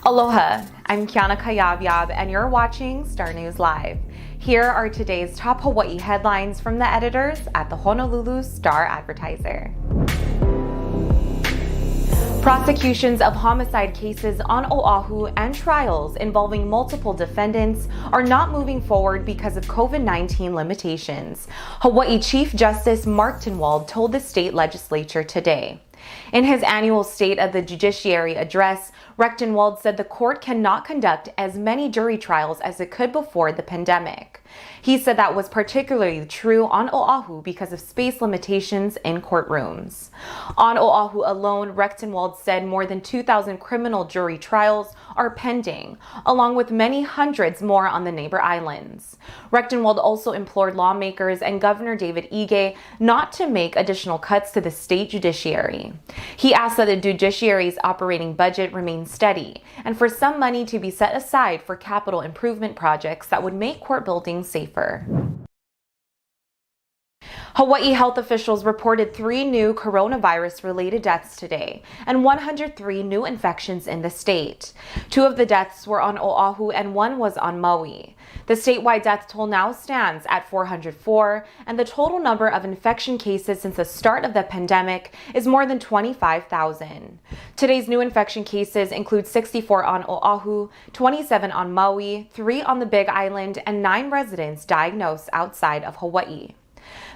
Aloha, I'm Kiana Cayabyab and you're watching Star News Live. Here are today's top Hawaii headlines from the editors at the Honolulu Star-Advertiser. Prosecutions of homicide cases on Oahu and trials involving multiple defendants are not moving forward because of COVID-19 limitations, Hawaii Chief Justice Mark Tinwald told the state legislature today. In his annual State of the Judiciary address, Tinwald said the court cannot conduct as many jury trials as it could before the pandemic. He said that was particularly true on Oahu because of space limitations in courtrooms. On Oahu alone, Tinwald said more than 2,000 criminal jury trials are pending, along with many hundreds more on the neighbor islands. Tinwald also implored lawmakers and Governor David Ige not to make additional cuts to the state judiciary. He asked that the judiciary's operating budget remain steady and for some money to be set aside for capital improvement projects that would make court buildings safer. Hawaii health officials reported 3 new coronavirus-related deaths today and 103 new infections in the state. 2 of the deaths were on Oahu and 1 was on Maui. The statewide death toll now stands at 404, and the total number of infection cases since the start of the pandemic is more than 25,000. Today's new infection cases include 64 on Oahu, 27 on Maui, 3 on the Big Island, and 9 residents diagnosed outside of Hawaii.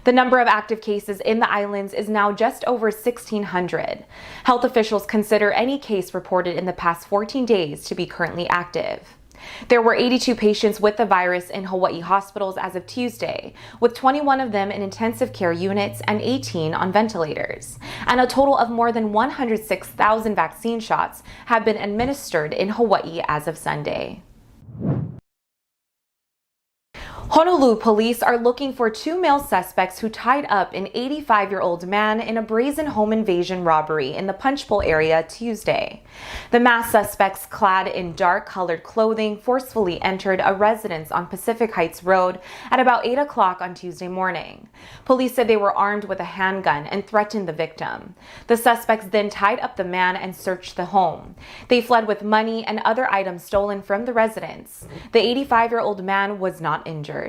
The number of active cases in the islands is now just over 1,600. Health officials consider any case reported in the past 14 days to be currently active. There were 82 patients with the virus in Hawaii hospitals as of Tuesday, with 21 of them in intensive care units and 18 on ventilators. And a total of more than 106,000 vaccine shots have been administered in Hawaii as of Sunday. Honolulu police are looking for 2 male suspects who tied up an 85-year-old man in a brazen home invasion robbery in the Punch Bowl area Tuesday. The masked suspects, clad in dark-colored clothing, forcefully entered a residence on Pacific Heights Road at about 8 o'clock on Tuesday morning. Police said they were armed with a handgun and threatened the victim. The suspects then tied up the man and searched the home. They fled with money and other items stolen from the residence. The 85-year-old man was not injured.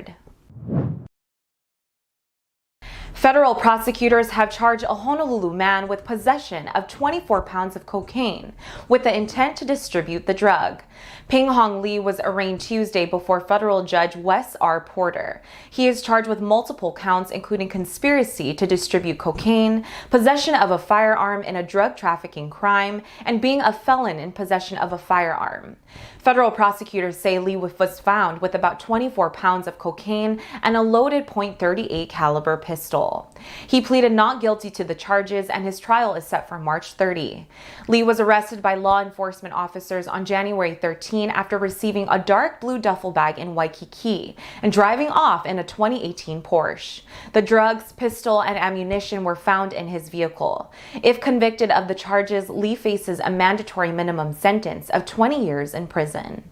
Federal prosecutors have charged a Honolulu man with possession of 24 pounds of cocaine with the intent to distribute the drug. Ping Hong Lee was arraigned Tuesday before federal judge Wes R. Porter. He is charged with multiple counts including conspiracy to distribute cocaine, possession of a firearm in a drug trafficking crime, and being a felon in possession of a firearm. Federal prosecutors say Lee was found with about 24 pounds of cocaine and a loaded .38 caliber pistol. He pleaded not guilty to the charges and his trial is set for March 30. Lee was arrested by law enforcement officers on January 13 after receiving a dark blue duffel bag in Waikiki and driving off in a 2018 Porsche. The drugs, pistol, and ammunition were found in his vehicle. If convicted of the charges, Lee faces a mandatory minimum sentence of 20 years in prison.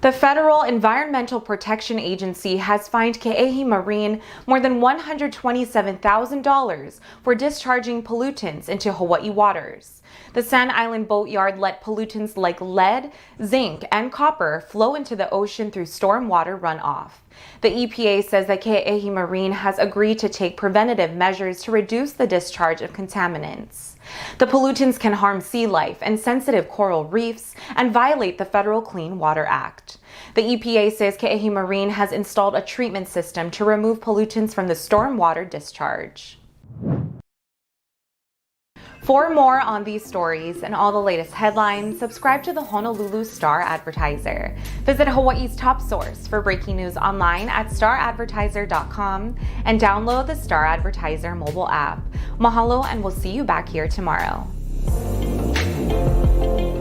The Federal Environmental Protection Agency has fined Keehi Marine more than $127,000 for discharging pollutants into Hawaii waters. The Sand Island boatyard let pollutants like lead, zinc, and copper flow into the ocean through stormwater runoff. The EPA says that Keehi Marine has agreed to take preventative measures to reduce the discharge of contaminants. The pollutants can harm sea life and sensitive coral reefs and violate the Federal Clean Water Act. The EPA says Keehi Marine has installed a treatment system to remove pollutants from the stormwater discharge. For more on these stories and all the latest headlines, subscribe to the Honolulu Star-Advertiser. Visit Hawaii's top source for breaking news online at staradvertiser.com and download the Star-Advertiser mobile app. Mahalo, and we'll see you back here tomorrow.